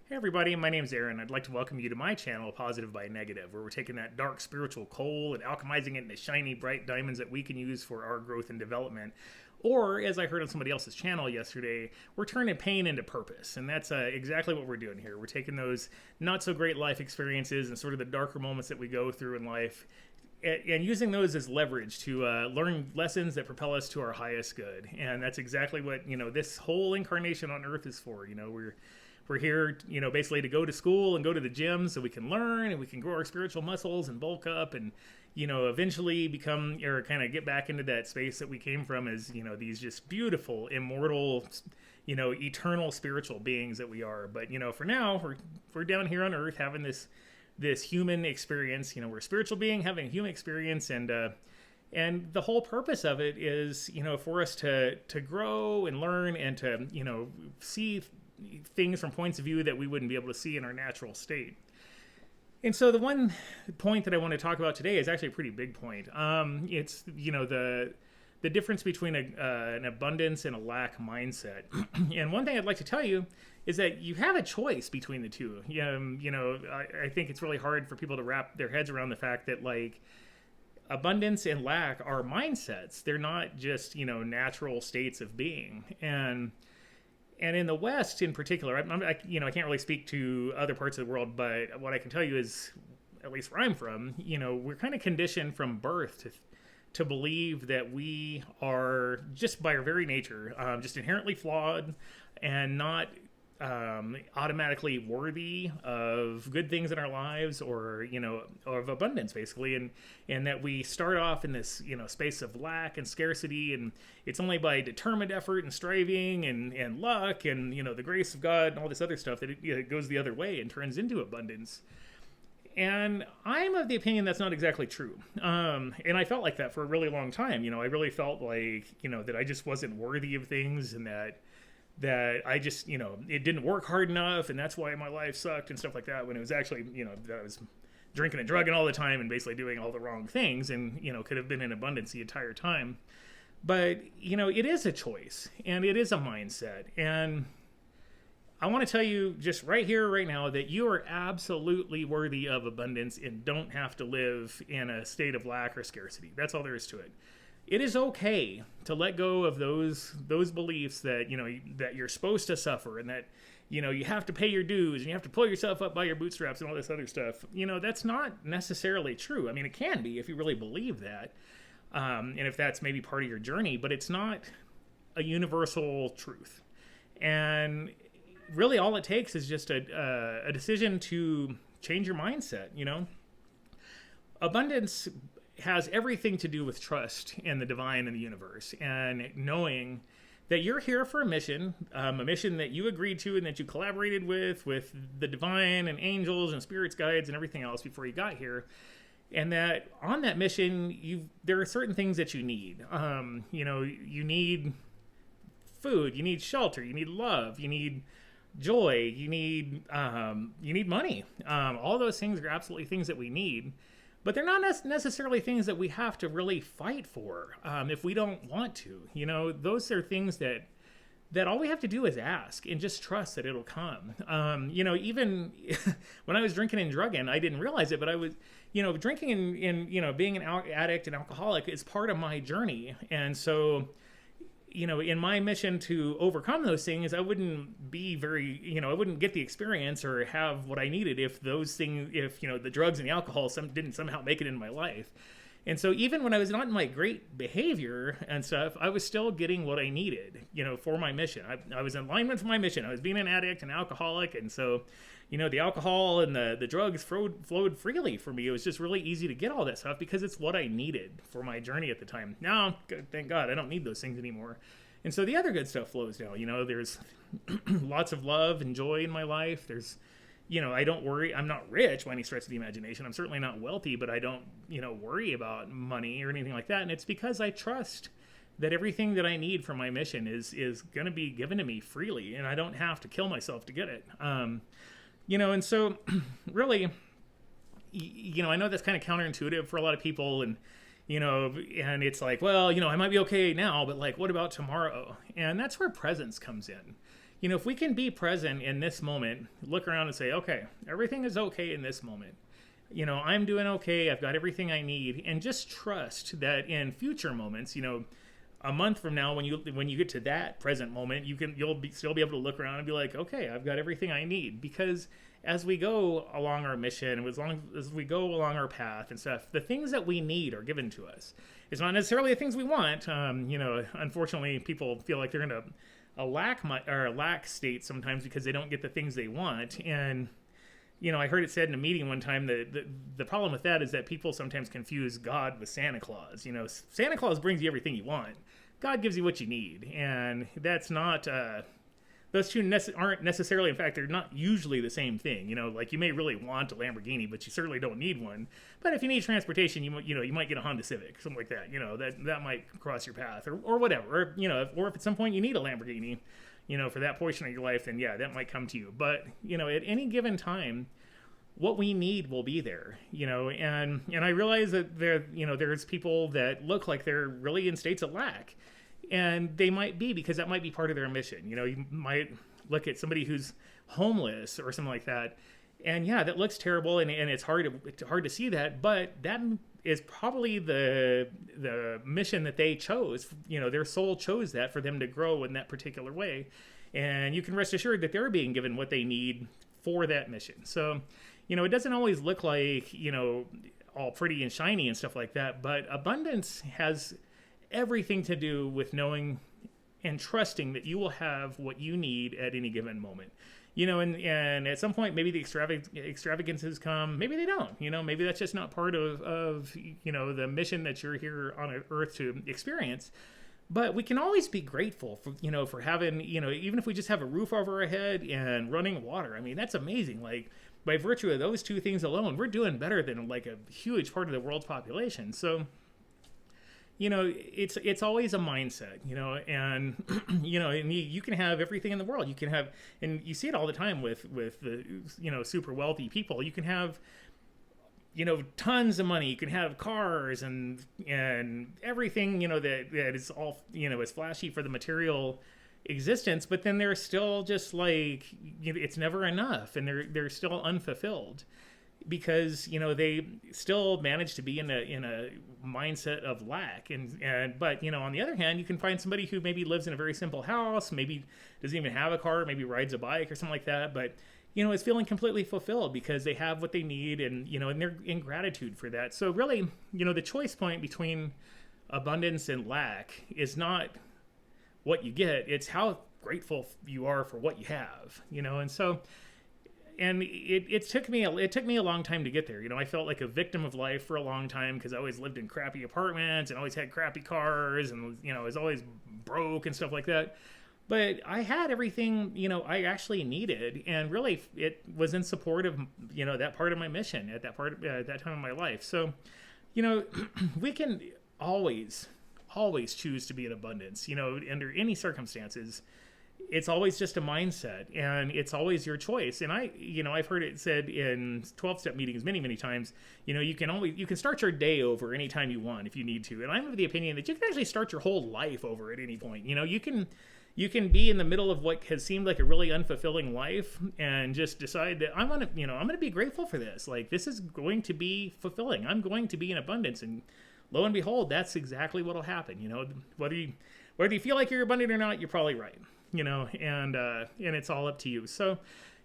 Hey everybody, my name's Aaron. I'd like to welcome you to my channel, Positive by Negative, where we're taking that dark spiritual coal and alchemizing it into shiny, bright diamonds that we can use for our growth and development. Or, as I heard on somebody else's channel yesterday, we're turning pain into purpose. And that's exactly what we're doing here. We're taking those not so great life experiences and sort of the darker moments that we go through in life and using those as leverage to learn lessons that propel us to our highest good. And that's exactly what, this whole incarnation on Earth is for. We're here, basically to go to school and go to the gym so we can learn and we can grow our spiritual muscles and bulk up and, eventually become or kind of get back into that space that we came from as, these just beautiful, immortal, eternal spiritual beings that we are. But, for now, we're down here on Earth having this human experience. We're a spiritual being having a human experience, and the whole purpose of it is, for us to grow and learn and to, see things from points of view that we wouldn't be able to see in our natural state. And so the one point that I want to talk about today is actually a pretty big point. It's, the difference between an abundance and a lack mindset. And one thing I'd like to tell you is that you have a choice between the two. I think it's really hard for people to wrap their heads around the fact that, abundance and lack are mindsets. They're not just, natural states of being. And in the West, in particular, I can't really speak to other parts of the world, but what I can tell you is, at least where I'm from, we're kind of conditioned from birth to believe that we are, just by our very nature, just inherently flawed and not automatically worthy of good things in our lives or of abundance, basically, and that we start off in this space of lack and scarcity, and it's only by determined effort and striving and luck and the grace of God and all this other stuff that it goes the other way and turns into abundance. And I'm of the opinion that's not exactly true. And I felt like that for a really long time. I really felt like that I just wasn't worthy of things, and that I just, it didn't work hard enough, and that's why my life sucked and stuff like that, when it was actually, that I was drinking and drugging all the time and basically doing all the wrong things and, could have been in abundance the entire time. But, it is a choice, and it is a mindset. And I want to tell you just right here, right now, that you are absolutely worthy of abundance and don't have to live in a state of lack or scarcity. That's all there is to it. It is okay to let go of those beliefs that that you're supposed to suffer and that you have to pay your dues and you have to pull yourself up by your bootstraps and all this other stuff. That's not necessarily true. I mean, it can be if you really believe that, and if that's maybe part of your journey, but it's not a universal truth. And really, all it takes is just a decision to change your mindset. Abundance has everything to do with trust in the divine and the universe, and knowing that you're here for a mission that you agreed to and that you collaborated with the divine and angels and spirits, guides, and everything else before you got here. And that on that mission, there are certain things that you need. You need food, you need shelter, you need love, you need joy, you need money. All those things are absolutely things that we need. But they're not necessarily things that we have to really fight for if we don't want to. Those are things that all we have to do is ask and just trust that it'll come. Even when I was drinking and drugging, I didn't realize it, but I was, drinking and being an addict and alcoholic is part of my journey. And so, in my mission to overcome those things, I wouldn't be very, I wouldn't get the experience or have what I needed if those things, if, the drugs and the alcohol didn't somehow make it into my life. And so even when I was not in my great behavior and stuff, I was still getting what I needed, for my mission. I was in alignment for my mission. I was being an addict and alcoholic. And so, the alcohol and the drugs flowed freely for me. It was just really easy to get all that stuff because it's what I needed for my journey at the time. Now, thank God, I don't need those things anymore. And so the other good stuff flows now. There's lots of love and joy in my life. There's, I don't worry. I'm not rich by any stretch of the imagination. I'm certainly not wealthy, but I don't, worry about money or anything like that. And it's because I trust that everything that I need for my mission is going to be given to me freely, and I don't have to kill myself to get it. And so really, I know that's kind of counterintuitive for a lot of people, and and it's like, well, I might be okay now, but what about tomorrow? And that's where presence comes in. if we can be present in this moment, look around and say, okay, everything is okay in this moment. I'm doing okay. I've got everything I need, and just trust that in future moments, a month from now, when you get to that present moment, still be able to look around and be like, okay, I've got everything I need. Because as we go along our mission, as we go along our path and stuff, the things that we need are given to us. It's not necessarily the things we want. Unfortunately, people feel like they're in a lack state sometimes because they don't get the things they want. And I heard it said in a meeting one time that the problem with that is that people sometimes confuse God with Santa Claus. Santa Claus brings you everything you want. God gives you what you need, and that's not. Those two aren't necessarily. In fact, they're not usually the same thing. Like you may really want a Lamborghini, but you certainly don't need one. But if you need transportation, you might get a Honda Civic, something like that. That might cross your path, or whatever. Or if at some point you need a Lamborghini, for that portion of your life, then yeah, that might come to you. But at any given time, what we need will be there, and I realize that there's people that look like they're really in states of lack, and they might be, because that might be part of their mission. You might look at somebody who's homeless or something like that, and yeah, that looks terrible, and it's hard to see that, but that is probably the mission that they chose. Their soul chose that for them to grow in that particular way, and you can rest assured that they're being given what they need for that mission. So it doesn't always look like, all pretty and shiny and stuff like that, but abundance has everything to do with knowing and trusting that you will have what you need at any given moment. And at some point, maybe the extravagances come, maybe they don't, maybe that's just not part of the mission that you're here on Earth to experience. But we can always be grateful for having, even if we just have a roof over our head and running water. I mean, that's amazing. Like, by virtue of those two things alone, we're doing better than like a huge part of the world's population. So, it's always a mindset, and, and you can have everything in the world. You can have, and you see it all the time with the, super wealthy people. You can have, tons of money. You can have cars and everything, that is all, is flashy for the material existence, but then they're still just like, it's never enough, and they're still unfulfilled because, they still manage to be in a mindset of lack. But, on the other hand, you can find somebody who maybe lives in a very simple house, maybe doesn't even have a car, maybe rides a bike or something like that, but is feeling completely fulfilled because they have what they need, and and they're in gratitude for that. So really, the choice point between abundance and lack is not what you get, it's how grateful you are for what you have, and so, and it took me a long time to get there. I felt like a victim of life for a long time because I always lived in crappy apartments and always had crappy cars, and I was always broke and stuff like that. But I had everything, I actually needed, and really it was in support of, that part of my mission at that time of my life. So, we can always choose to be in abundance, under any circumstances. It's always just a mindset, and it's always your choice. And I've heard it said in 12-step meetings many, many times, you can start your day over anytime you want if you need to. And I'm of the opinion that you can actually start your whole life over at any point. You can be in the middle of what has seemed like a really unfulfilling life and just decide that I'm going to be grateful for this. Like, this is going to be fulfilling. I'm going to be in abundance. And lo and behold, that's exactly what will happen. Whether you feel like you're abundant or not, you're probably right. And it's all up to you. So,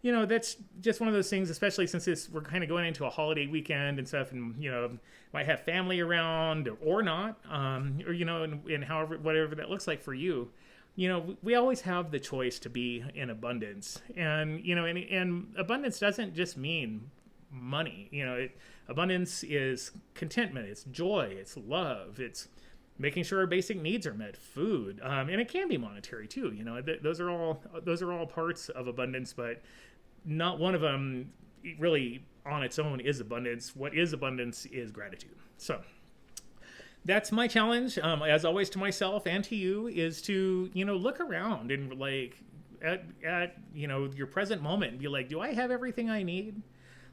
that's just one of those things, especially since we're kind of going into a holiday weekend and stuff, and, might have family around or not, or, and however, whatever that looks like for you. We always have the choice to be in abundance, and, and abundance doesn't just mean money. Abundance is contentment, it's joy, it's love, it's making sure our basic needs are met, food, and it can be monetary too. Those are all parts of abundance, but not one of them really on its own is abundance. What is abundance is gratitude. So that's my challenge, as always, to myself and to you, is to, look around and like at your present moment and be like, do I have everything I need?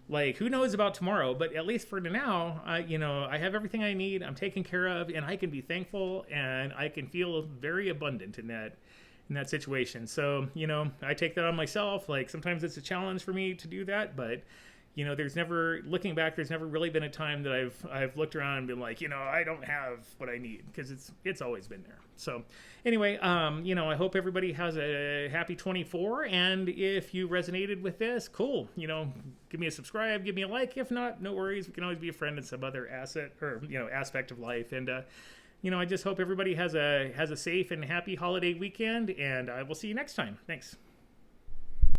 Like, who knows about tomorrow? But at least for now, I have everything I need. I'm taken care of, and I can be thankful, and I can feel very abundant in in that situation. So, you know, I take that on myself. Like sometimes it's a challenge for me to do that, but you know, there's never, looking back, there's never really been a time that I've looked around and been like, you know, I don't have what I need, because it's always been there. So anyway, you know, I hope everybody has a happy 24, and if you resonated with this, cool, you know, give me a subscribe, give me a like. If not, no worries, we can always be a friend in some other asset or, you know, aspect of life. And you know, I just hope everybody has a safe and happy holiday weekend, and I will see you next time. Thanks.